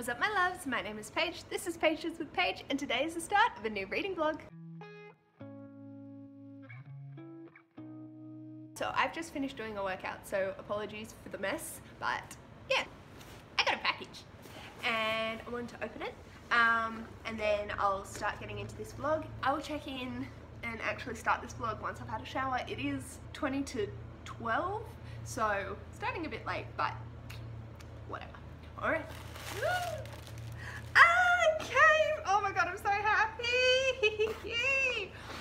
What's up my loves, my name is Paige, this is Pages with Paige, and today is the start of a new reading vlog. So I've just finished doing a workout, so apologies for the mess, but yeah, I got a package and I wanted to open it and then I'll start getting into this vlog. I will check in and actually start this vlog once I've had a shower. It is 20 to 12, so starting a bit late, but whatever. Alright. I came! Oh my god, I'm so happy!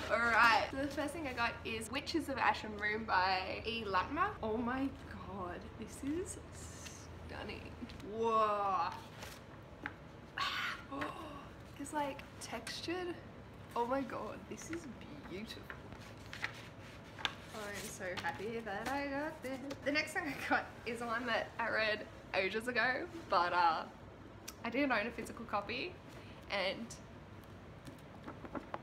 Alright, so the first thing I got is Witches of Ash and Room by E. Latimer. Oh my god, this is stunning. Whoa. It's like textured. Oh my god, this is beautiful. I'm so happy that I got this. The next thing I got is one that I read ages ago, but I didn't own a physical copy, and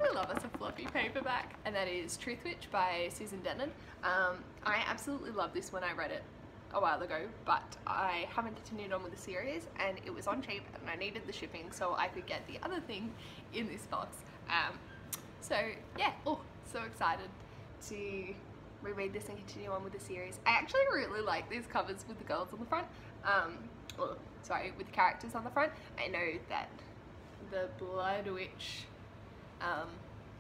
I love it's a fluffy paperback, and that is Truth Witch by Susan Denon. I absolutely love this when I read it a while ago, but I haven't continued on with the series, and it was on cheap and I needed the shipping so I could get the other thing in this box. So yeah, oh, so excited to reread this and continue on with the series. I actually really like these covers with the girls on the front, with the characters on the front. I know that the Blood Witch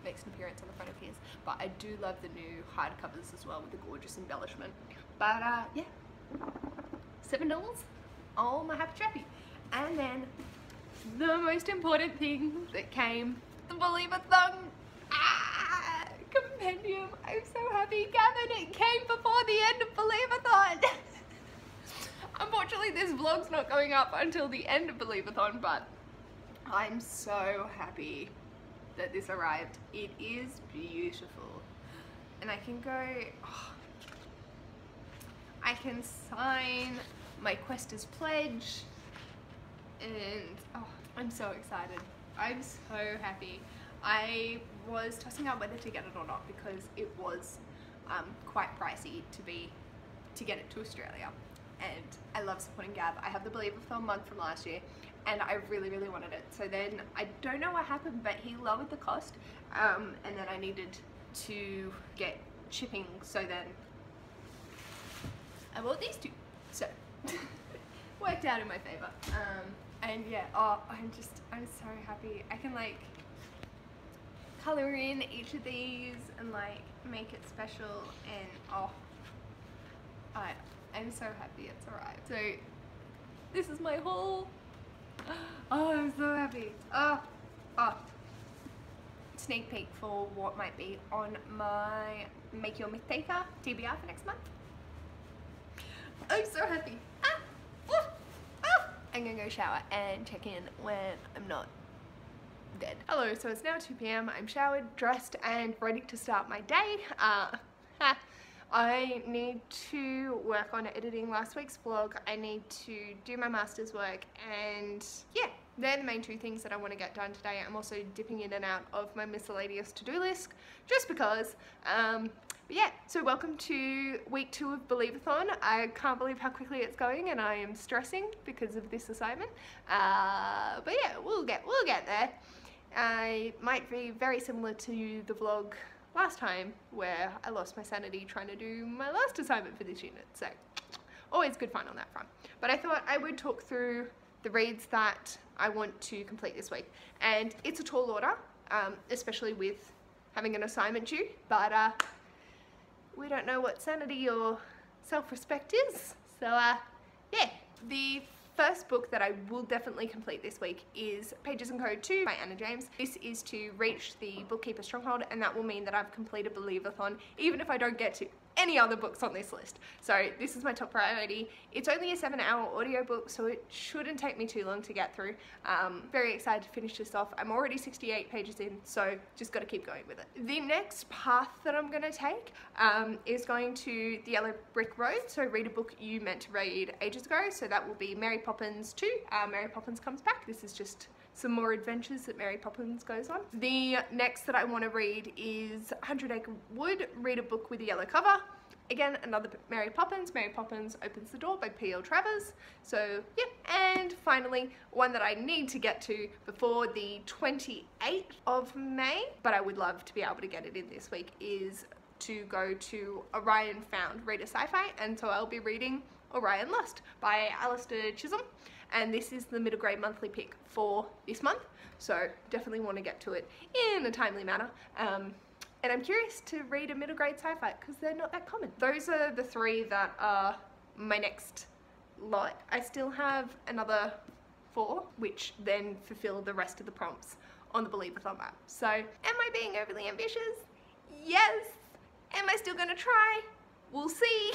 makes an appearance on the front of his, but I do love the new hardcovers as well with the gorgeous embellishment. But yeah, $7, oh my happy chappy. And then the most important thing that came, the Believathon compendium. I'm so happy, Gavin, it came before the end of Believathon. Unfortunately, this vlog's not going up until the end of Believathon, but I'm so happy that this arrived. It is beautiful. And I can go, oh, I can sign my Questers pledge, and oh, I'm so excited. I'm so happy. I was tossing up whether to get it or not because it was quite pricey to get it to Australia, and I love supporting Gav. I have the Believathon mug from last year and I really wanted it. So then I don't know what happened, but he lowered the cost, and then I needed to get shipping, so then I bought these two. So worked out in my favor. And yeah, oh, I'm so happy. I can like color in each of these and like make it special, and oh, I'm so happy it's arrived. So this is my haul. Oh, I'm so happy. Oh, sneak peek for what might be on my Make Your Myth Taker TBR for next month. I'm so happy. I'm gonna go shower and check in when I'm not dead. Hello, so it's now 2 p.m. I'm showered, dressed, and ready to start my day. I need to work on editing last week's vlog. I need to do my master's work, and yeah, they're the main two things that I want to get done today. I'm also dipping in and out of my miscellaneous to-do list just because. But yeah, so welcome to week 2 of Believathon. I can't believe how quickly it's going, and I am stressing because of this assignment. But yeah, we'll get there. I might be very similar to the vlog last time where I lost my sanity trying to do my last assignment for this unit. So always good fun on that front. But I thought I would talk through the reads that I want to complete this week. And it's a tall order, especially with having an assignment due, but we don't know what sanity or self-respect is. So yeah, the first book that I will definitely complete this week is Pages and Code 2 by Anna James. This is to reach the Bookkeeper Stronghold, and that will mean that I've completed Believathon even if I don't get to any other books on this list. So this is my top priority. It's only a 7-hour audiobook, so it shouldn't take me too long to get through. Very excited to finish this off. I'm already 68 pages in, so just got to keep going with it. The next path that I'm going to take is going to the Yellow Brick Road, so read a book you meant to read ages ago. So that will be Mary Poppins 2. Mary Poppins comes back. This is just some more adventures that Mary Poppins goes on. The next that I want to read is 100 Acre Wood, read a book with a yellow cover. again, another Mary Poppins. Mary Poppins Opens the Door by P.L. Travers. So yeah, and finally, one that I need to get to before the 28th of May, but I would love to be able to get it in this week, is to go to Orion Found Reader Sci-Fi, and so I'll be reading Orion Lost by Alistair Chisholm, and this is the middle grade monthly pick for this month, so definitely want to get to it in a timely manner. And I'm curious to read a middle grade sci-fi because they're not that common. Those are the three that are my next lot. I still have another 4, which then fulfill the rest of the prompts on the Believathon app. So, am I being overly ambitious? Yes. Am I still gonna try? We'll see.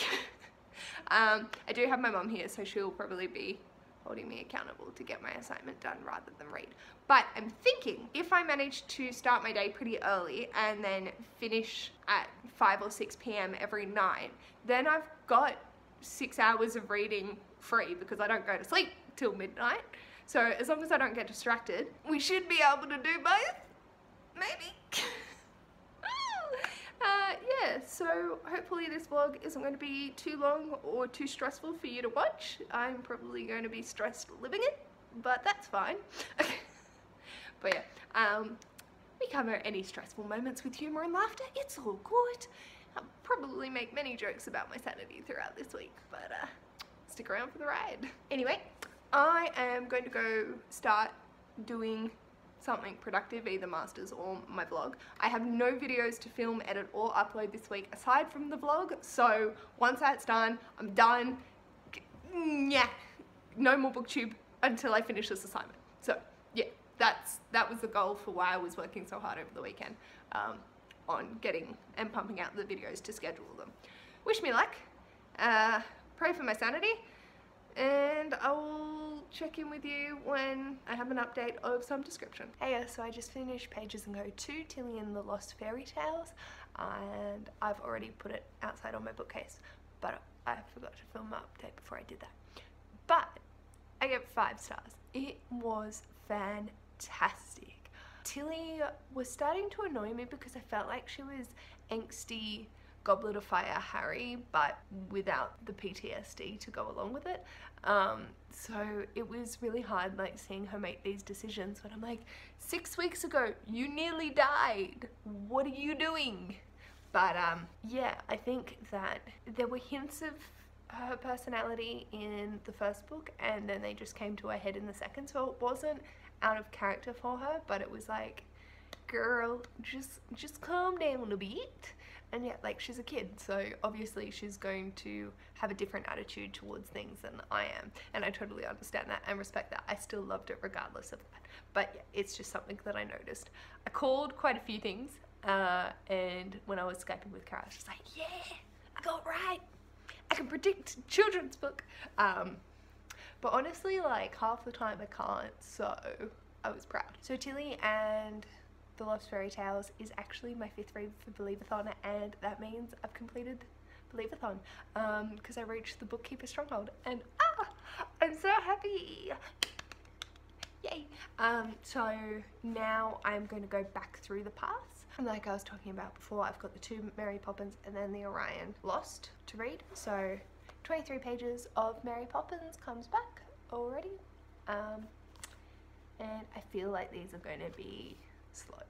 I do have my mum here, so she'll probably be holding me accountable to get my assignment done rather than read. But I'm thinking if I manage to start my day pretty early and then finish at 5 or 6 p.m. every night, then I've got 6 hours of reading free because I don't go to sleep till midnight. So as long as I don't get distracted, we should be able to do both, maybe. Yeah, so hopefully this vlog isn't going to be too long or too stressful for you to watch. I'm probably going to be stressed living it, but that's fine. But yeah, we cover any stressful moments with humour and laughter. It's all good. I'll probably make many jokes about my sanity throughout this week, but stick around for the ride. Anyway, I am going to go start doing something productive, either masters or my vlog. I have no videos to film, edit or upload this week aside from the vlog, so once that's done, I'm done. Yeah, no more booktube until I finish this assignment. So yeah, that was the goal for why I was working so hard over the weekend on getting and pumping out the videos to schedule them. Wish me luck, pray for my sanity, and I will check in with you when I have an update of some description. Hey, so I just finished Pages and Go 2, Tilly and the Lost Fairy Tales, and I've already put it outside on my bookcase, but I forgot to film my update before I did that. But I gave it 5 stars. It was fantastic. Tilly was starting to annoy me because I felt like she was angsty Goblet of Fire Harry, but without the PTSD to go along with it. So it was really hard, like, seeing her make these decisions when I'm like, 6 weeks ago you nearly died, what are you doing? But yeah, I think that there were hints of her personality in the first book, and then they just came to a head in the second, so it wasn't out of character for her, but it was like, girl, just calm down a bit. And yet, like, she's a kid, so obviously she's going to have a different attitude towards things than I am, and I totally understand that and respect that. I still loved it regardless of that, but yeah, it's just something that I noticed. I called quite a few things, and when I was Skyping with Kara, she was like, yeah, I got it right, I can predict children's book, but honestly, like, half the time I can't, so I was proud. So Tilly and the Lost Fairy Tales is actually my 5th read for Believathon, and that means I've completed Believathon because I reached the Bookkeeper Stronghold, and I'm so happy! Yay! So now I'm going to go back through the paths. And like I was talking about before, I've got the 2 Mary Poppins and then the Orion Lost to read. So 23 pages of Mary Poppins comes back already, and I feel like these are going to be slow,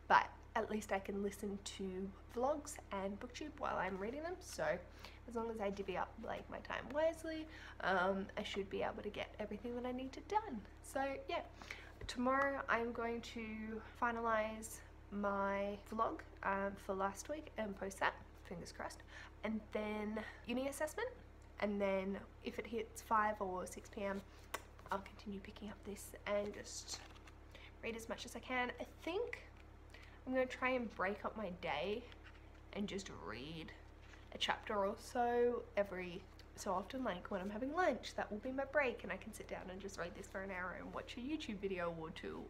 but at least I can listen to vlogs and booktube while I'm reading them, so as long as I divvy up, like, my time wisely, I should be able to get everything that I need to done. So yeah, tomorrow I'm going to finalize my vlog for last week and post that, fingers crossed, and then uni assessment, and then if it hits 5 or 6 p.m. I'll continue picking up this and just read as much as I can. I think I'm going to try and break up my day and just read a chapter or so every so often, like when I'm having lunch, that will be my break and I can sit down and just read this for an hour and watch a YouTube video or 2,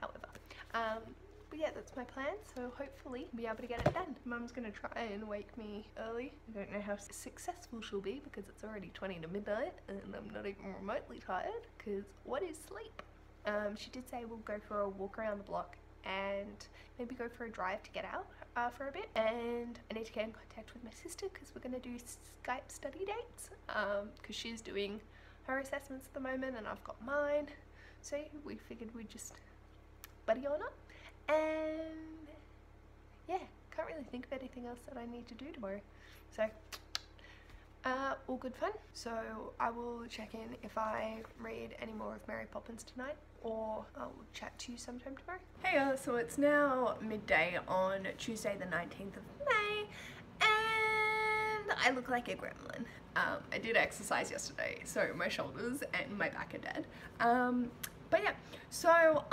however. But yeah, that's my plan, so hopefully I'll be able to get it done. Mum's going to try and wake me early. I don't know how successful she'll be because it's already 20 to midnight and I'm not even remotely tired, because what is sleep? She did say we'll go for a walk around the block and maybe go for a drive to get out for a bit. And I need to get in contact with my sister because we're going to do Skype study dates because she's doing her assessments at the moment and I've got mine. So we figured we'd just buddy on up. And yeah, can't really think of anything else that I need to do tomorrow. So all good fun. So I will check in if I read any more of Mary Poppins tonight, or I'll chat to you sometime tomorrow. Hey so it's now midday on Tuesday the 19th of May and I look like a gremlin. I did exercise yesterday, so my shoulders and my back are dead. But yeah, so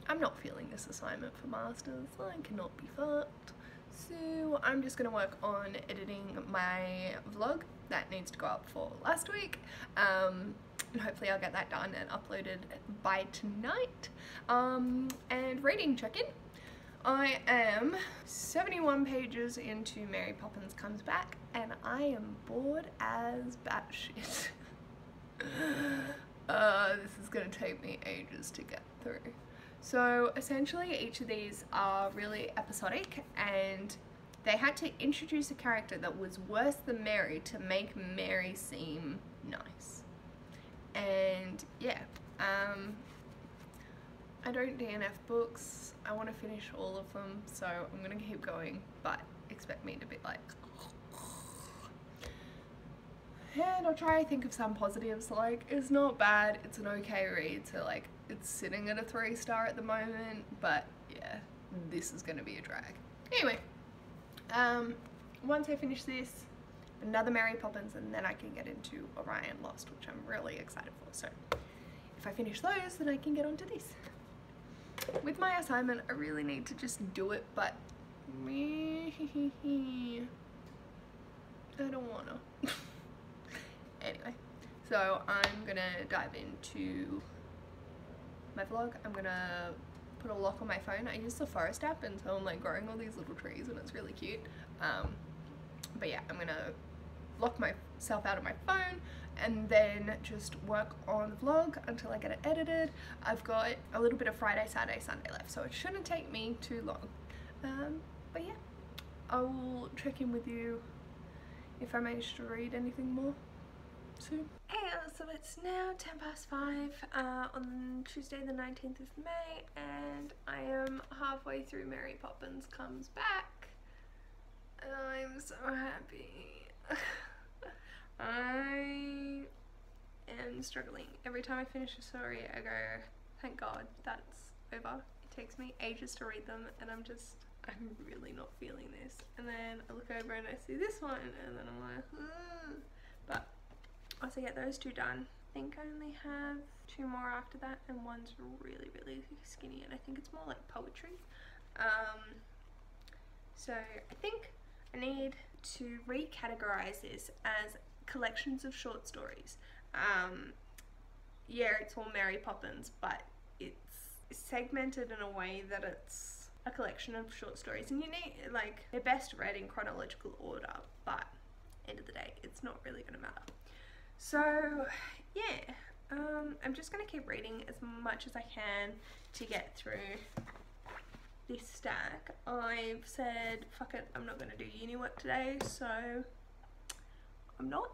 I'm not feeling this assignment for masters. I cannot be fucked. So I'm just gonna work on editing my vlog that needs to go up for last week, and hopefully I'll get that done and uploaded by tonight. And reading check-in. I am 71 pages into Mary Poppins Comes Back and I am bored as batshit. This is gonna take me ages to get through. So essentially each of these are really episodic and they had to introduce a character that was worse than Mary to make Mary seem nice. And yeah, I don't DNF books. I want to finish all of them, so I'm gonna keep going, but expect me to be like, and I'll try to think of some positives. Like, it's not bad, it's an okay read, so like it's sitting at a 3-star at the moment, but yeah, this is gonna be a drag. Anyway, once I finish this, another Mary Poppins, and then I can get into Orion Lost, which I'm really excited for. So if I finish those, then I can get onto this. With my assignment, I really need to just do it, but I don't wanna. Anyway, so I'm gonna dive into my vlog. I'm gonna put a lock on my phone. I use the forest app, and so I'm like growing all these little trees and it's really cute. But yeah, I'm gonna lock myself out of my phone and then just work on the vlog until I get it edited. I've got a little bit of Friday, Saturday, Sunday left, so it shouldn't take me too long. But yeah, I will check in with you if I manage to read anything more soon. Hey, so it's now 5:10 on Tuesday the 19th of May, and I am halfway through Mary Poppins Comes Back, and I'm so happy. I am struggling. Every time I finish a story, I go, thank God that's over. It takes me ages to read them, and I'm really not feeling this. And then I look over and I see this one, and then I'm like, but once I get those two done, I think I only have 2 more after that, and one's really, really skinny, and I think it's more like poetry. So I think I need to recategorize this as collections of short stories. Yeah, it's all Mary Poppins, but it's segmented in a way that it's a collection of short stories, and you need, like, they're best read in chronological order, but end of the day, it's not really gonna matter. So yeah, I'm just gonna keep reading as much as I can to get through this stack. I've said, fuck it, I'm not gonna do uni work today, so I'm not.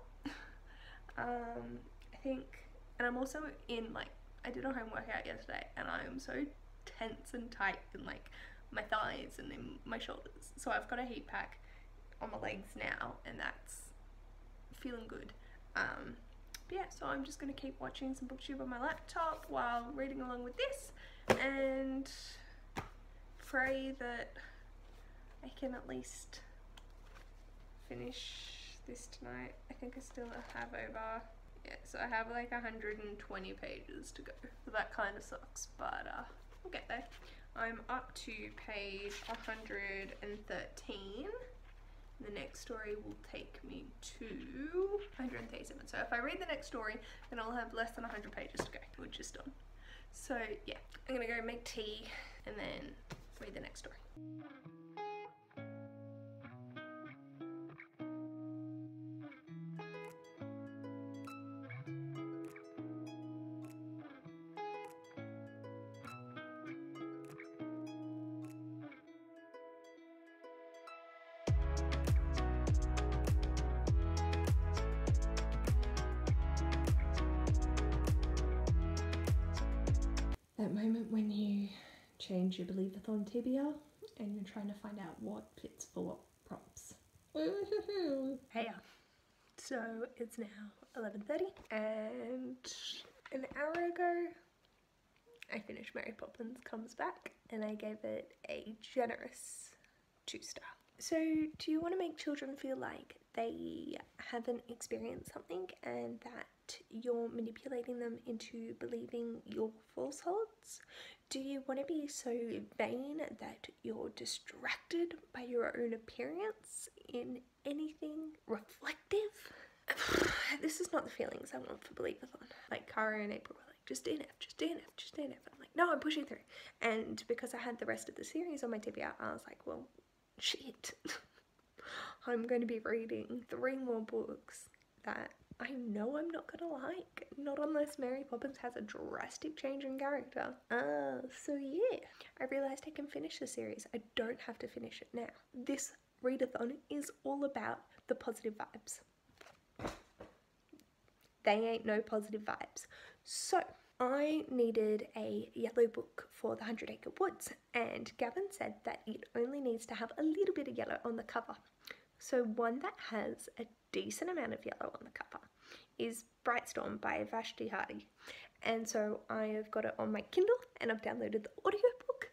I think, and I'm also in, like, I did a home workout yesterday, and I am so tense and tight in, like, my thighs and in my shoulders. So I've got a heat pack on my legs now, and that's feeling good. But yeah, so I'm just gonna keep watching some booktube on my laptop while reading along with this, and pray that I can at least finish this tonight. I think I still have over, yeah, so I have like 120 pages to go. So that kind of sucks, but we'll get there. I'm up to page 113. The next story will take me to 137. So if I read the next story, then I'll have less than 100 pages to go, which is done. So yeah, I'm gonna go make tea and then read the next story. change your Believathon TBR and you're trying to find out what fits for what props. Hey, so it's now 11:30 and an hour ago I finished Mary Poppins Comes Back and I gave it a generous 2-star. So do you want to make children feel like they haven't experienced something and that you're manipulating them into believing your falsehoods? Do you want to be so vain that you're distracted by your own appearance in anything reflective? This is not the feelings I want for Believathon. Like Cara and April were like, just DNF, just DNF, just DNF. I'm like, no, I'm pushing through. And because I had the rest of the series on my TBR, I was like, well, shit. I'm going to be reading 3 more books that I know I'm not going to like. Not unless Mary Poppins has a drastic change in character. So yeah. I realised I can finish the series. I don't have to finish it now. This readathon is all about the positive vibes. They ain't no positive vibes. So I needed a yellow book for the 100 Acre Woods, and Gavin said that it only needs to have a little bit of yellow on the cover. So one that has a decent amount of yellow on the cover is Brightstorm by Vashti Hardy. And so I have got it on my Kindle and I've downloaded the audiobook.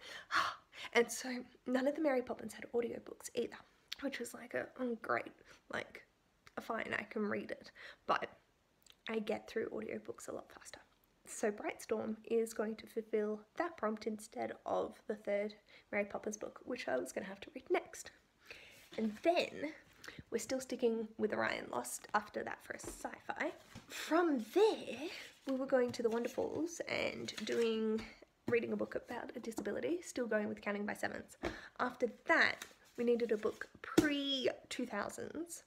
And so none of the Mary Poppins had audiobooks either, which was like, oh great, like fine, I can read it, but I get through audiobooks a lot faster. So Brightstorm is going to fulfill that prompt instead of the 3rd Mary Poppins book, which I was going to have to read next. And then we're still sticking with Orion Lost after that for a sci-fi. From there, we were going to the Wonderfuls and reading a book about a disability, still going with Counting by Sevens. After that, we needed a book pre-2000s,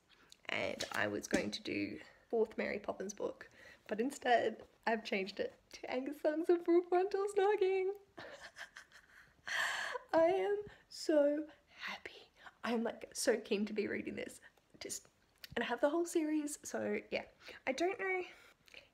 and I was going to do 4th Mary Poppins book, but instead I've changed it to Angus Songs of Full Frontal Snogging. I am so happy. I'm like so keen to be reading this. And I have the whole series, so yeah. I don't know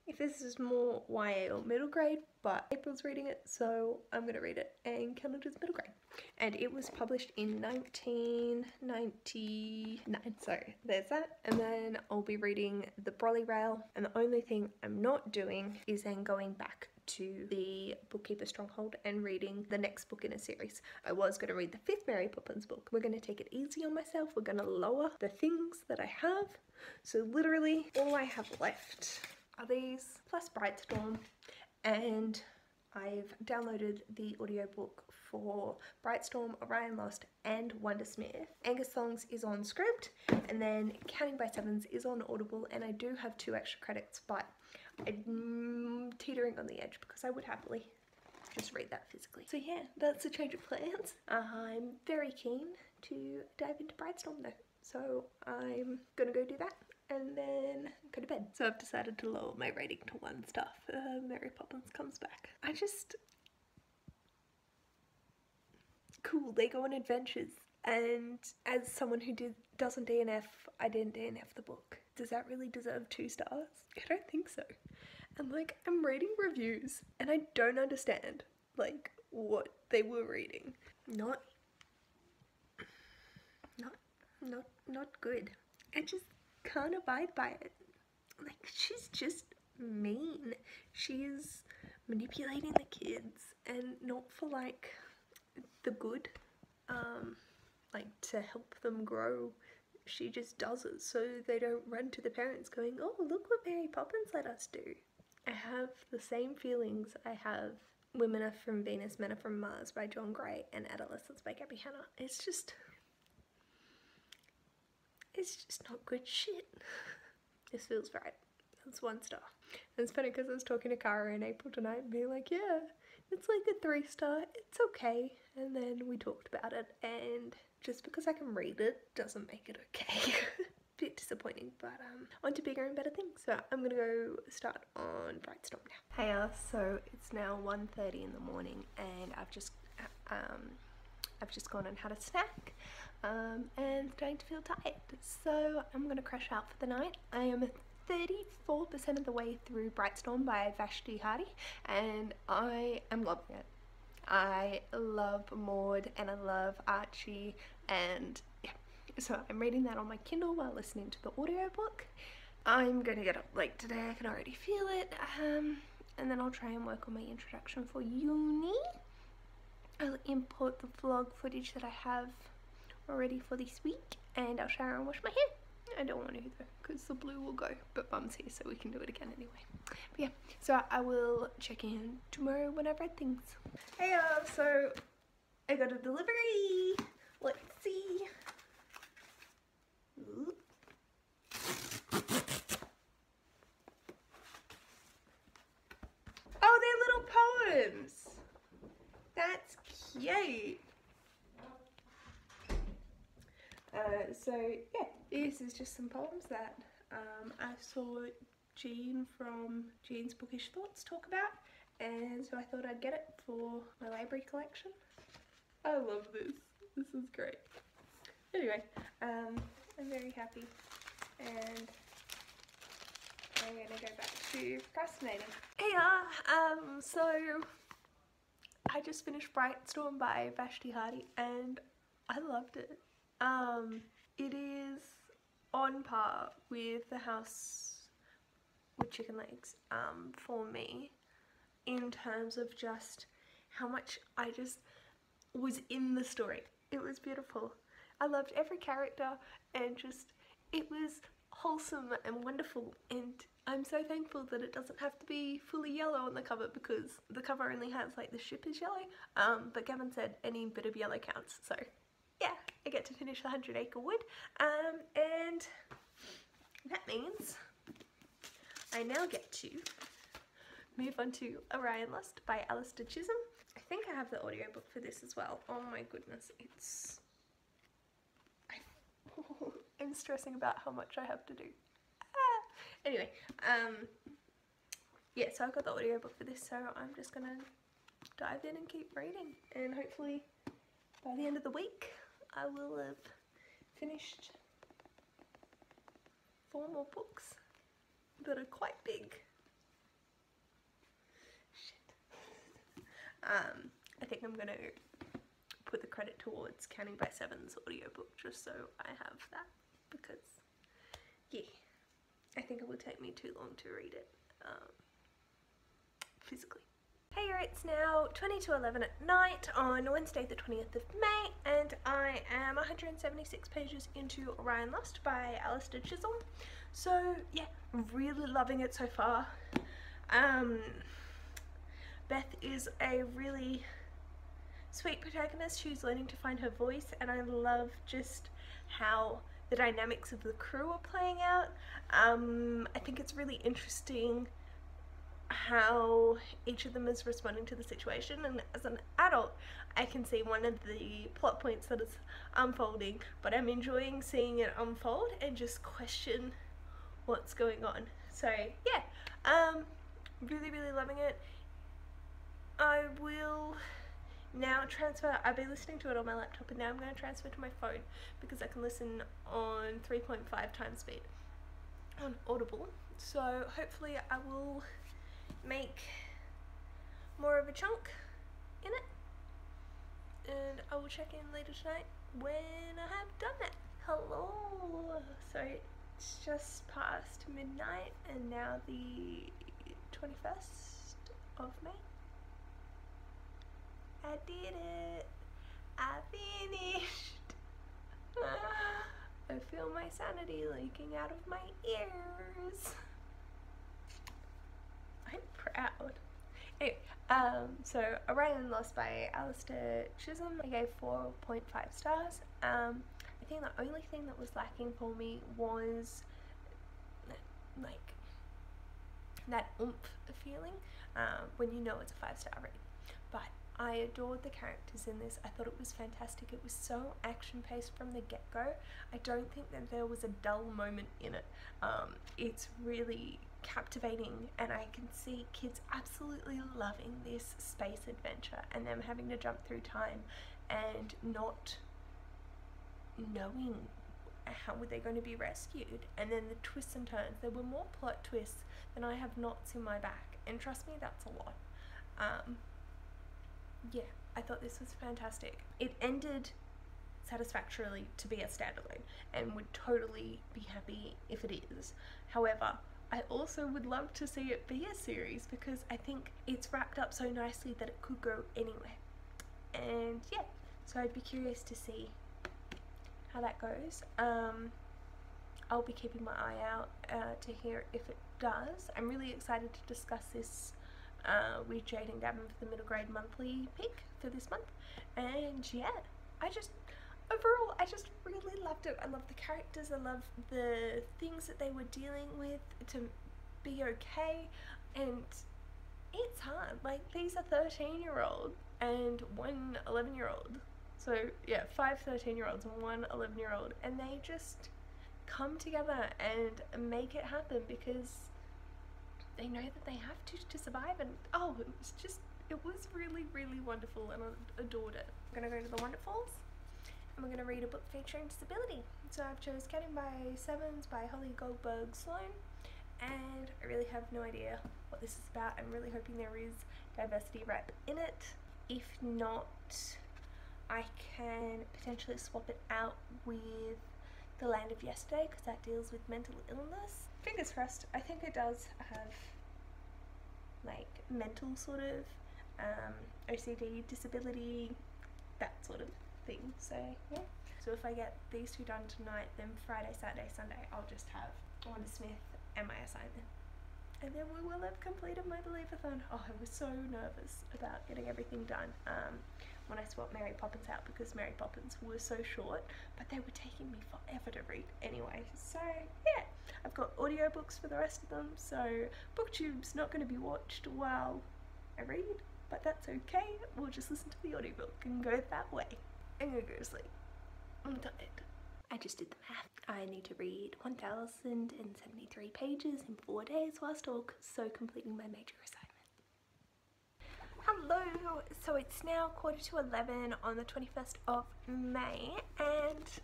if this is more YA or middle grade, but April's reading it, so I'm going to read it and count it as middle grade. And it was published in 1999, so there's that. And then I'll be reading The Brolly Rail, and the only thing I'm not doing is then going back to the Bookkeeper Stronghold and reading the next book in a series. I was going to read the 5th Mary Poppins book. We're going to take it easy on myself. We're going to lower the things that I have. So literally all I have left are these plus Brightstorm, and I've downloaded the audiobook for Brightstorm, Orion Lost and Wondersmith. Angus Songs is on Scribd, and then Counting by Sevens is on Audible, and I do have 2 extra credits, but I'm teetering on the edge because I would happily just read that physically. So yeah, that's a change of plans. I'm very keen to dive into Brightstorm though, so I'm gonna go do that and then go to bed. So I've decided to lower my rating to 1 star for Mary Poppins Comes Back. Cool, they go on adventures, and as someone who doesn't DNF, I didn't DNF the book. Does that really deserve 2 stars? I don't think so. And like, I'm reading reviews and I don't understand like what they were reading. Not good. I just can't abide by it. Like, she's just mean. She is manipulating the kids, and not for like the good, like to help them grow. She just does it so they don't run to the parents going, oh, look what Mary Poppins let us do. I have the same feelings I have Women Are From Venus, Men Are From Mars by John Gray and Adolescence by Gabby Hanna. It's just not good shit. This feels right. That's 1 star. And it's funny because I was talking to Cara in April tonight and being like, yeah, it's like a 3 star, it's okay. And then we talked about it, and just because I can read it doesn't make it okay. Bit disappointing, but on to bigger and better things. So I'm gonna go start on Brightstorm now. Hey, so it's now 1:30 in the morning, and I've just gone and had a snack, and starting to feel tired. So I'm gonna crash out for the night. I am 34% of the way through Brightstorm by Vashti Hardy, and I am loving it. I love Maud and I love Archie, and yeah, so I'm reading that on my Kindle while listening to the audiobook. I'm gonna get up late today, I can already feel it, and then I'll try and work on my introduction for uni. I'll import the vlog footage that I have already for this week, and I'll shower and wash my hair. I don't want to though, because the blue will go, but Mum's here so we can do it again anyway. But yeah, so I will check in tomorrow when I've read things. Hey y'all, so I got a delivery. Let's see. Ooh. Oh, they're little poems. That's cute. So yeah, this is just some poems that I saw Jean from Jean's Bookish Thoughts talk about, and so I thought I'd get it for my library collection. I love this. This is great. Anyway, I'm very happy, and I'm gonna go back to procrastinating. Hey so I just finished Brightstorm by Vashti Hardy and I loved it. It is on par with The House with Chicken Legs for me, in terms of just how much I just was in the story. It was beautiful. I loved every character, and just it was wholesome and wonderful, and I'm so thankful that it doesn't have to be fully yellow on the cover, because the cover only has like the ship is yellow, but Gavin said any bit of yellow counts, so yeah, I get to finish the 100 Acre Wood, and that means I now get to move on to Orion Lust by Alistair Chisholm. I think I have the audiobook for this as well. Oh my goodness, I'm stressing about how much I have to do. Anyway, yeah, so I've got the audiobook for this, so I'm just gonna dive in and keep reading, and hopefully by the end of the week I will have finished 4 more books that are quite big. Shit. I think I'm gonna put the credit towards Counting by Seven's audiobook just so I have that, because yeah, I think it would take me too long to read it physically. Hey, it's now 20:11 at night on Wednesday the 20th of May, and I am 176 pages into Orion Lust by Alistair Chisholm. So yeah, really loving it so far. Beth is a really sweet protagonist who's learning to find her voice, and I love just how the dynamics of the crew are playing out. I think it's really interesting how each of them is responding to the situation, and as an adult I can see one of the plot points that is unfolding, but I'm enjoying seeing it unfold and just question what's going on. So yeah, really loving it. I will now transfer. I've been listening to it on my laptop, and now I'm going to transfer to my phone because I can listen on 3.5 times speed on Audible. So hopefully I will make more of a chunk in it, and I will check in later tonight when I have done that. Hello! So it's just past midnight and now the 21st of May. I did it! I finished! I feel my sanity leaking out of my ears. I'm proud. Anyway, so Orion Lost by Alistair Chisholm, I gave 4.5 stars. I think the only thing that was lacking for me was like that oomph feeling when you know it's a 5-star read. But I adored the characters in this. I thought it was fantastic. It was so action-paced from the get-go. I don't think that there was a dull moment in it. It's really captivating, and I can see kids absolutely loving this space adventure and them having to jump through time and not knowing how were they going to be rescued, and then the twists and turns. There were more plot twists than I have knots in my back, and trust me, that's a lot. yeah, I thought this was fantastic. It ended satisfactorily to be a standalone and would totally be happy if it is. However, I also would love to see it be a series because I think it's wrapped up so nicely that it could go anywhere. And yeah, so I'd be curious to see how that goes. I'll be keeping my eye out to hear if it does. I'm really excited to discuss this with Jade and Gavin for the middle grade monthly pick for this month. And yeah, overall, I just really loved it. I love the characters, I love the things that they were dealing with to be okay, and it's hard. Like, these are 13-year-old and one 11-year-old. So yeah, 5 13-year-olds and one 11-year-old, and they just come together and make it happen because they know that they have to survive. And oh, it was really, really wonderful, and I adored it. I'm gonna go to the Wonderfuls and we're gonna read a book featuring disability. So I've chose Counting by Sevens by Holly Goldberg Sloan, and I really have no idea what this is about. I'm really hoping there is diversity right in it. If not, I can potentially swap it out with The Land of Yesterday because that deals with mental illness. Fingers crossed. I think it does have like mental sort of OCD, disability, that sort of thing. So yeah. So if I get these two done tonight, then Friday, Saturday, Sunday, I'll just have Wanda Smith and my assignment. And then we will have completed my Believathon. Oh, I was so nervous about getting everything done when I swapped Mary Poppins out because Mary Poppins was so short, but they were taking me forever to read anyway. So yeah, I've got audiobooks for the rest of them, so BookTube's not going to be watched while I read, but that's okay. We'll just listen to the audiobook and go that way. I'm gonna go to sleep. I'm tired. I just did the math. I need to read 1,073 pages in 4 days whilst also completing my major assignment. Hello! So it's now 11:15 on the 21st of May, and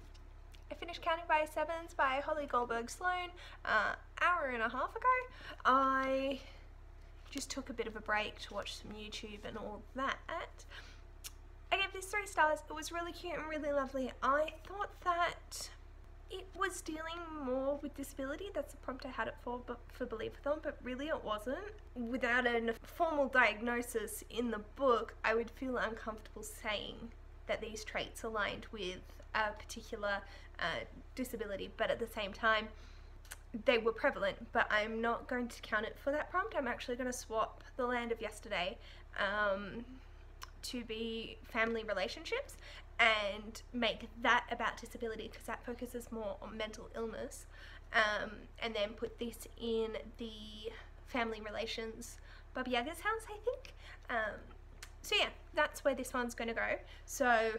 I finished Counting by Sevens by Holly Goldberg Sloan hour and a half ago. I just took a bit of a break to watch some YouTube and all that. I gave this 3 stars. It was really cute and really lovely. I thought that it was dealing more with disability. That's the prompt I had it for Believathon, but really it wasn't. Without a formal diagnosis in the book, I would feel uncomfortable saying that these traits aligned with a particular disability, but at the same time, they were prevalent, but I'm not going to count it for that prompt. I'm actually going to swap The Land of Yesterday to be family relationships and make that about disability because that focuses more on mental illness, and then put this in the family relations Baba Yaga's house, I think. So yeah, that's where this one's going to go. So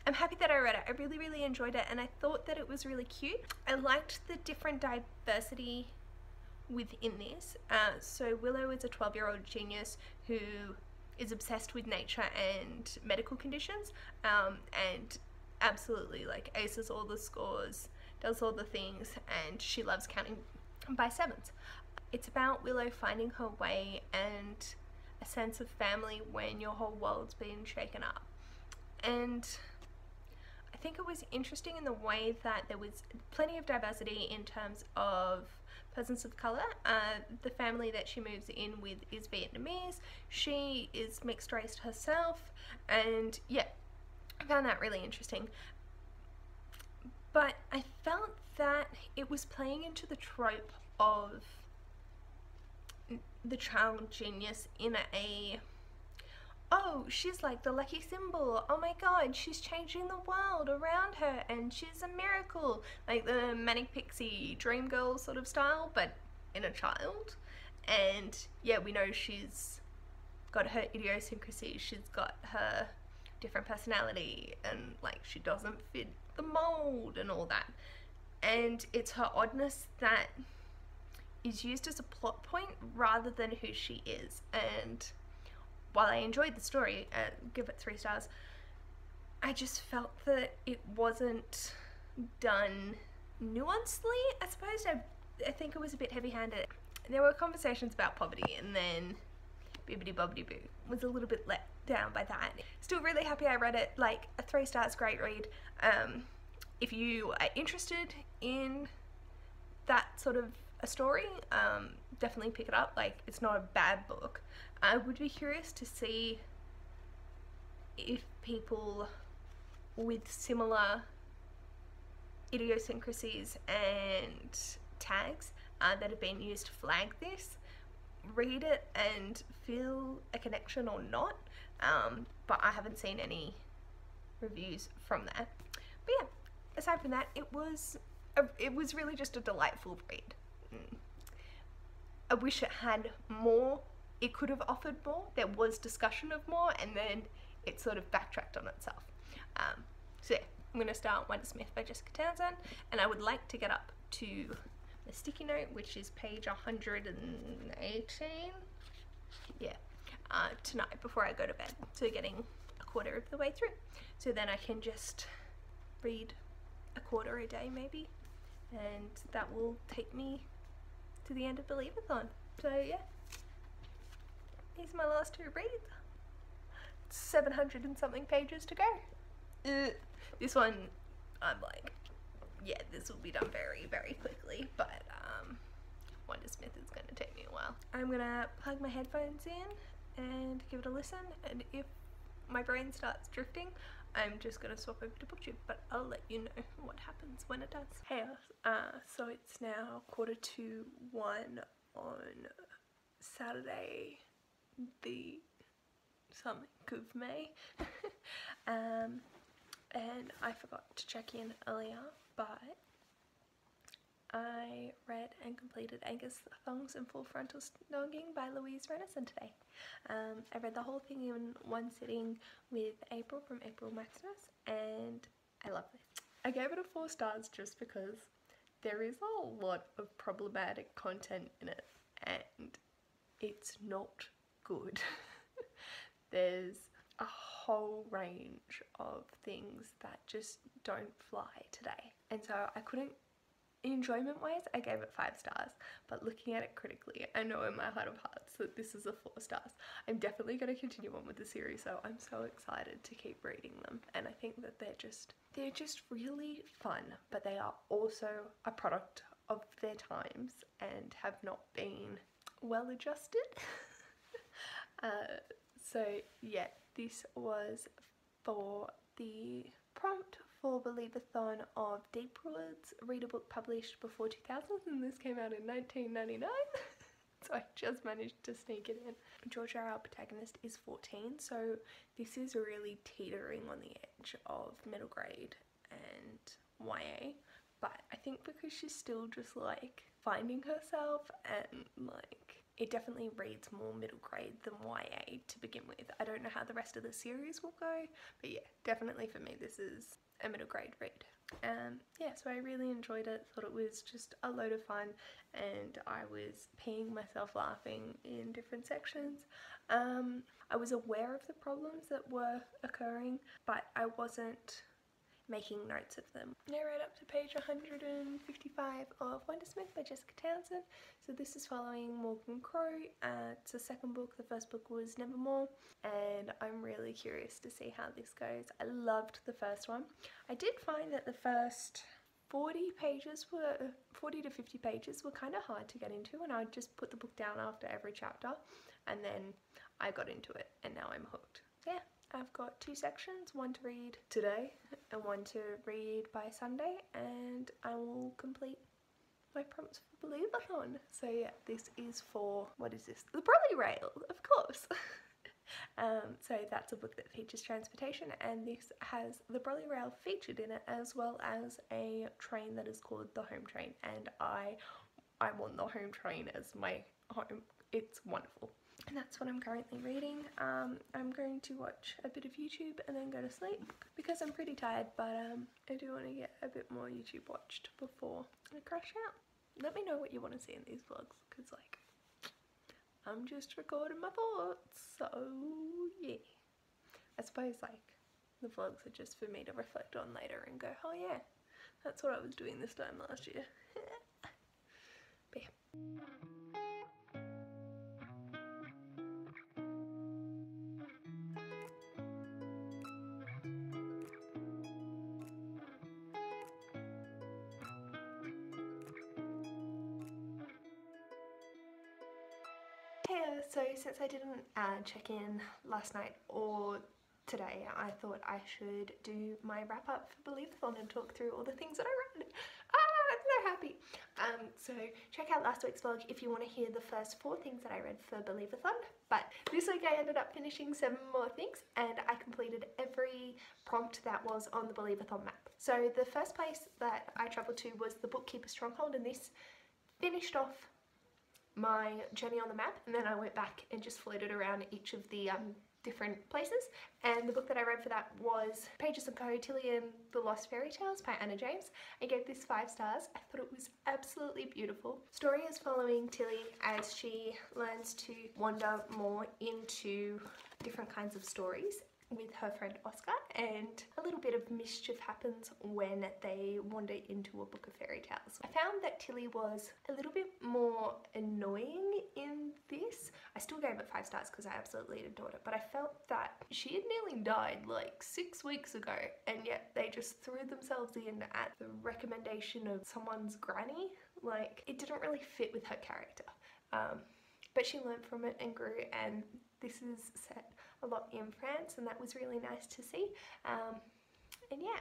I'm happy that I read it. I really, really enjoyed it, and I thought that it was really cute. I liked the different diversity within this. So Willow is a 12-year-old genius who is obsessed with nature and medical conditions, and absolutely like aces all the scores, does all the things, and she loves counting by sevens. It's about Willow finding her way and a sense of family when your whole world's been shaken up. And I think it was interesting in the way that there was plenty of diversity in terms of persons of colour. The family that she moves in with is Vietnamese. She is mixed race herself, and yeah, I found that really interesting. But I felt that it was playing into the trope of the child genius in a, oh, she's like the lucky symbol, oh my god, she's changing the world around her and she's a miracle, like the manic pixie dream girl sort of style, but in a child. And yeah, we know she's got her idiosyncrasies, she's got her different personality, and like she doesn't fit the mold and all that, and it's her oddness that is used as a plot point rather than who she is. And while I enjoyed the story, give it 3 stars, I just felt that it wasn't done nuancedly. I suppose I think it was a bit heavy-handed. There were conversations about poverty and then bibbidi bobbidi boo. Was a little bit let down by that. Still really happy I read it. Like, a 3 stars, great read. If you are interested in that sort of a story, definitely pick it up. Like, it's not a bad book. I would be curious to see if people with similar idiosyncrasies and tags that have been used to flag this read it and feel a connection or not, but I haven't seen any reviews from that. But yeah, aside from that, it was really just a delightful read. I wish it had more. It could have offered more. There was discussion of more, and then it sort of backtracked on itself. So yeah, I'm going to start Wonder Smith by Jessica Townsend, and I would like to get up to the sticky note, which is page 118, yeah, tonight before I go to bed. So getting a quarter of the way through. So then I can just read a quarter a day maybe, and that will take me to the end of Believathon. So yeah, these are my last 2 reads. 700 and something pages to go. This one, I'm like, yeah, this will be done very, very quickly, but Wonder Smith is going to take me a while. I'm going to plug my headphones in and give it a listen, and if my brain starts drifting, I'm just going to swap over to BookTube, but I'll let you know what happens when it does. Hey, so it's now 1:45 on Saturday, the something of May, and I forgot to check in earlier, but I read and completed Angus Thongs and Full Frontal Snogging by Louise Renison today. I read the whole thing in one sitting with April from April Maximus, and I love this. I gave it a 4 stars just because there is a lot of problematic content in it, and it's not good. There's a whole range of things that just don't fly today, and so I couldn't, enjoyment wise I gave it 5 stars, but looking at it critically, I know in my heart of hearts that this is a 4 stars. I'm definitely going to continue on with the series, so I'm so excited to keep reading them, and I think that they're just really fun, but they are also a product of their times and have not been well adjusted. So yeah, this was for the prompt for Believathon of Jadeyraereads, read a book published before 2000, and this came out in 1999. So I just managed to sneak it in. Georgia, our protagonist, is 14, so this is really teetering on the edge of middle grade and YA, but I think because she's still just like finding herself, and like it definitely reads more middle grade than YA to begin with. I don't know how the rest of the series will go, but yeah, definitely for me this is a middle grade read. Yeah, so I really enjoyed it, thought it was just a load of fun, and I was peeing myself laughing in different sections. I was aware of the problems that were occurring, but I wasn't making notes of them. Now right up to page 155 of Wonder Smith by Jessica Townsend. So this is following Morgan Crow. It's a second book. The first book was Nevermore, and I'm really curious to see how this goes. I loved the first one. I did find that the first 40 to 50 pages were kind of hard to get into, and I'd just put the book down after every chapter, and then I got into it, and now I'm hooked. Yeah. I've got 2 sections, one to read today and one to read by Sunday, and I will complete my prompts for Believathon. So yeah, this is for, what is this? The Brolly Rail, of course. So that's a book that features transportation, and this has the Brolly Rail featured in it, as well as a train that is called the Home Train, and I want the Home Train as my home. It's wonderful. And that's what I'm currently reading. I'm going to watch a bit of YouTube and then go to sleep because I'm pretty tired, but I do want to get a bit more YouTube watched before I crash out. Let me know what you want to see in these vlogs, because like, I'm just recording my thoughts, so yeah. I suppose like the vlogs are just for me to reflect on later and go, oh yeah, that's what I was doing this time last year. But yeah. Hiya! So since I didn't check in last night or today, I thought I should do my wrap up for Believathon and talk through all the things that I read. I'm so happy! So check out last week's vlog if you want to hear the first 4 things that I read for Believathon. But this week I ended up finishing 7 more things and I completed every prompt that was on the Believathon map. So the first place that I travelled to was the Bookkeeper Stronghold, and this finished off my journey on the map, and then I went back and just floated around each of the different places. And the book that I read for that was Pages of Co, Tilly and the Lost Fairy Tales by Anna James. I gave this 5 stars. I thought it was absolutely beautiful. Story is following Tilly as she learns to wander more into different kinds of stories with her friend Oscar, and a little bit of mischief happens when they wander into a book of fairy tales. I found that Tilly was a little bit more annoying in this. I still gave it 5 stars because I absolutely adored it, but I felt that she had nearly died like 6 weeks ago, and yet they just threw themselves in at the recommendation of someone's granny. Like, it didn't really fit with her character. But she learned from it and grew, and this is set a lot in France, and that was really nice to see. And yeah,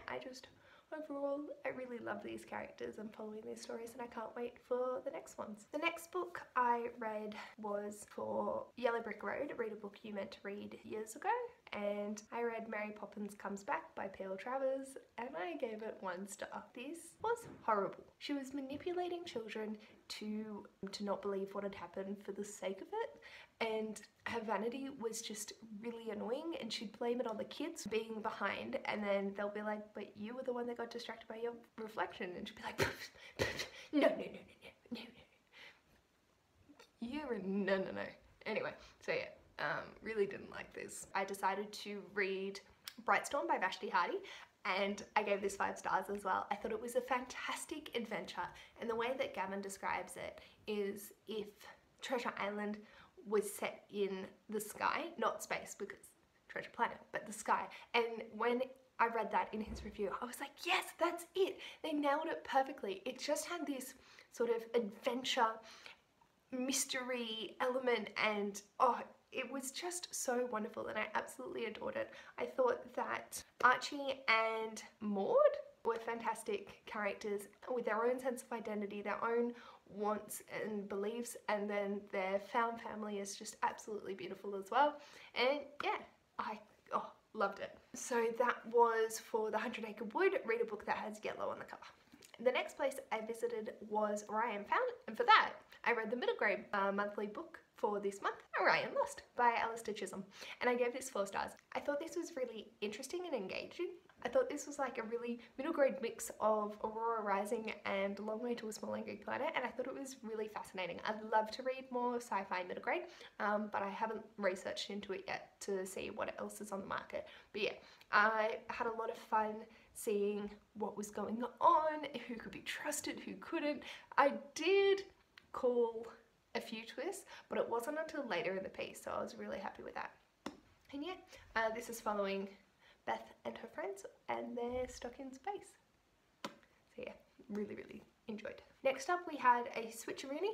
overall, I really love these characters and following these stories, and I can't wait for the next ones. The next book I read was for Yellow Brick Road, read a book you meant to read years ago, and I read Mary Poppins Comes Back by Peel Travers, and I gave it 1 star. This was horrible. She was manipulating children to not believe what had happened for the sake of it, and her vanity was just really annoying, and she'd blame it on the kids being behind, and then they'll be like, but you were the one that got distracted by your reflection, and she'd be like, no. Anyway, so yeah, really didn't like this. I decided to read Brightstorm by Vashti Hardy, and I gave this 5 stars as well. I thought it was a fantastic adventure, and the way that Gavin describes it is if Treasure Island was set in the sky, not space because Treasure Planet, but the sky. And when I read that in his review, I was like, yes, that's it. They nailed it perfectly. It just had this sort of adventure, mystery element, and oh, it was just so wonderful, and I absolutely adored it. I thought that Archie and Maud were fantastic characters with their own sense of identity, their own wants and beliefs, and then their found family is just absolutely beautiful as well. And yeah, I loved it. So that was for the 100 Acre Wood, read a book that has yellow on the cover. The next place I visited was Orion Found, and for that I read the middle grade monthly book for this month, Orion Lost by Alistair Chisholm, and I gave this 4 stars. I thought this was really interesting and engaging. I thought this was like a really middle grade mix of Aurora Rising and Long Way to a Small Angry Planet, and I thought it was really fascinating. I'd love to read more sci-fi middle grade, but I haven't researched into it yet to see what else is on the market. But yeah, I had a lot of fun seeing what was going on, who could be trusted, who couldn't. I did call a few twists, but it wasn't until later in the piece, so I was really happy with that. And yeah, this is following Beth and her friends, and they're stuck in space. So yeah, really enjoyed. Next up we had a switcheroony.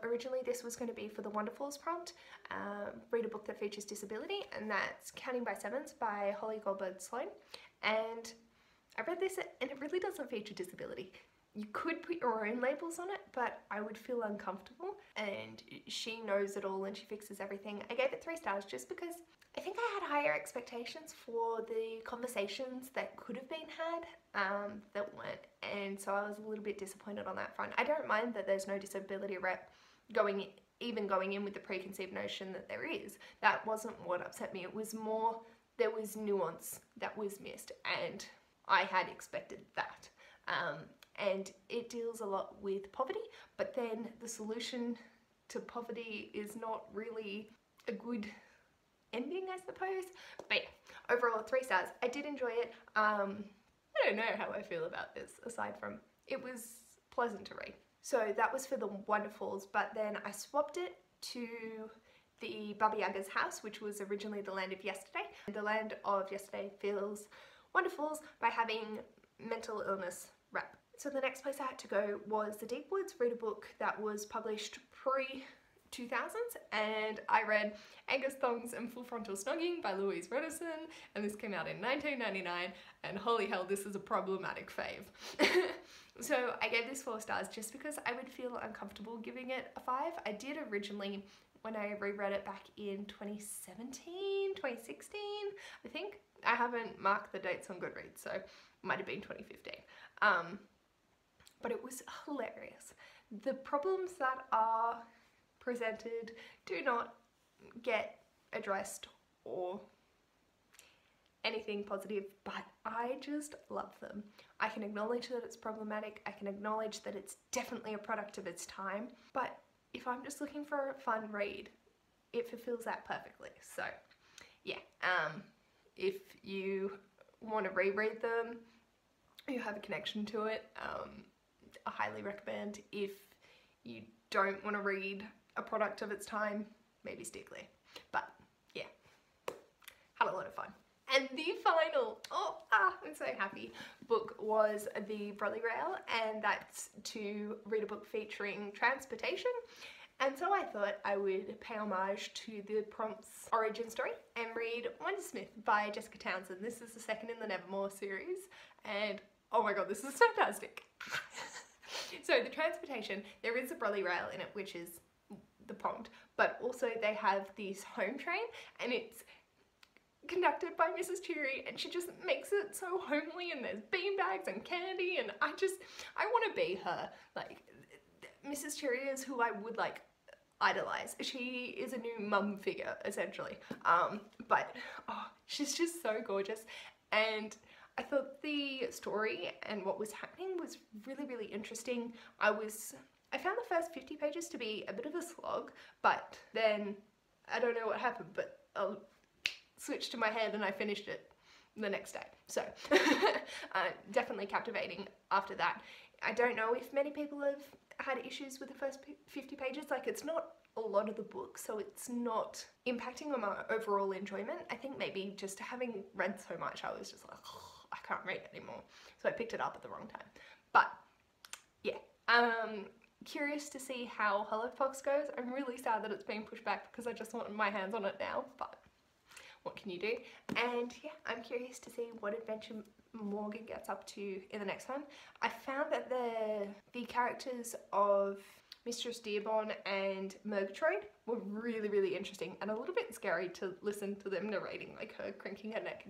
Originally this was going to be for the Wonderfuls prompt, read a book that features disability, and that's Counting by Sevens by Holly Goldberg Sloan. And I read this and it really doesn't feature disability. You could put your own labels on it, but I would feel uncomfortable, and she knows it all and she fixes everything. I gave it 3 stars just because I think I had higher expectations for the conversations that could have been had that weren't, and so I was a little bit disappointed on that front. I don't mind that there's no disability rep going in with the preconceived notion that there is. That wasn't what upset me. It was more there was nuance that was missed, and I had expected that. And it deals a lot with poverty, but then the solution to poverty is not really a good ending, I suppose. But yeah, overall 3 stars. I did enjoy it. I don't know how I feel about this, aside from it was pleasant to read. So that was for the Wonderfuls, but then I swapped it to the Baba Yaga's house, which was originally the Land of Yesterday. The Land of Yesterday feels Wonderfuls by having mental illness rep. So the next place I had to go was the Deep Woods, read a book that was published 2000s, and I read Angus Thongs and Full Frontal Snogging by Louise Redison, and this came out in 1999, and holy hell, this is a problematic fave. So I gave this 4 stars just because I would feel uncomfortable giving it a 5. I did originally when I reread it back in 2017, 2016, I think. I haven't marked the dates on Goodreads, so it might have been 2015. But it was hilarious. The problems that are presented do not get addressed or anything positive, but I just love them. I can acknowledge that it's problematic, I can acknowledge that it's definitely a product of its time, but if I'm just looking for a fun read, it fulfills that perfectly. So yeah, if you want to reread them, you have a connection to it, I highly recommend. If you don't want to read a product of its time, maybe stick there. But yeah, had a lot of fun. And the final, I'm so happy, book was The Jadeyraereads, and that's to read a book featuring transportation. And so I thought I would pay homage to the prompt's origin story and read Wondersmith by Jessica Townsend. This is the second in the Nevermore series, and oh my god, this is fantastic. So the transportation, there is a Jadeyraereads in it, which is the prompt, but also they have this home train, and it's conducted by Mrs. Cheery, and she just makes it so homely, and there's beanbags and candy, and I want to be her. Like, Mrs. Cheery is who I would like idolize. She is a new mum figure, essentially. But oh, she's just so gorgeous, and I thought the story and what was happening was really, really interesting. I found the first 50 pages to be a bit of a slog, but then I don't know what happened, but I'll switch to my head and I finished it the next day. So definitely captivating after that. I don't know if many people have had issues with the first 50 pages. Like, it's not a lot of the book, so it's not impacting on my overall enjoyment. I think maybe just having read so much, I was just like, oh, I can't read anymore. So I picked it up at the wrong time. But yeah, curious to see how Hollow Fox goes. I'm really sad that it's being pushed back because I just want my hands on it now, but what can you do? And yeah, I'm curious to see what adventure Morgan gets up to in the next one. I found that the characters of Mistress Dearborn and Murgatroyd were really, really interesting and a little bit scary to listen to them narrating, like her cranking her neck.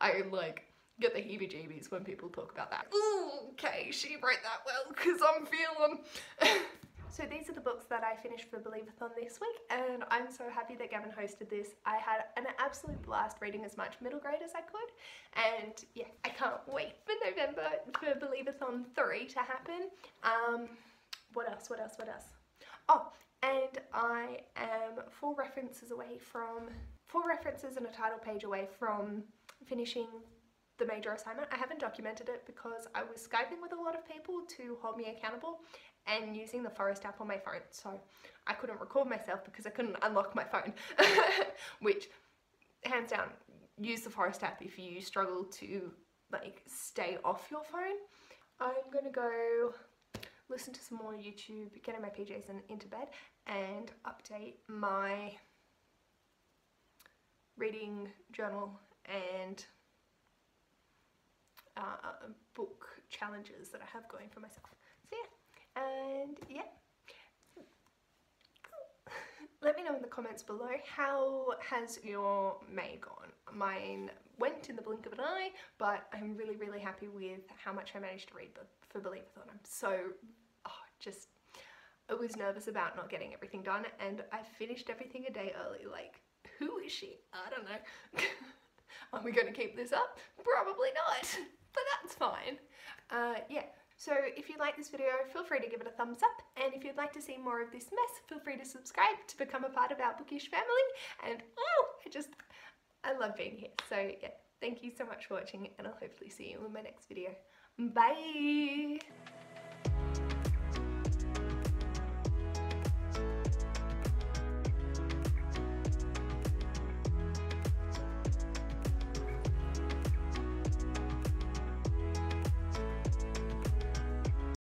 I like get the heebie-jeebies when people talk about that. Ooh, okay, she wrote that well because I'm feeling. So these are the books that I finished for Believathon this week, and I'm so happy that Gavin hosted this. I had an absolute blast reading as much middle grade as I could, and yeah, I can't wait for November for Believathon 3 to happen. What else? Oh, and I am 4 references and a title page away from finishing the major assignment. I haven't documented it because I was Skyping with a lot of people to hold me accountable and using the Forest app on my phone, so I couldn't record myself because I couldn't unlock my phone. Which, hands down, use the Forest app if you struggle to like stay off your phone. I'm gonna go listen to some more YouTube, get in my PJs and into bed, and update my reading journal and book challenges that I have going for myself. So yeah, and yeah. Let me know in the comments below, how has your May gone? Mine went in the blink of an eye, but I'm really, really happy with how much I managed to read for Believathon. I'm so, I was nervous about not getting everything done, and I finished everything a day early. Like, who is she? I don't know. Are we going to keep this up? Probably not, but that's fine. Yeah. So if you like this video, feel free to give it a thumbs up, and if you'd like to see more of this mess, feel free to subscribe to become a part of our bookish family. And I love being here. So yeah, thank you so much for watching, and I'll hopefully see you in my next video. Bye!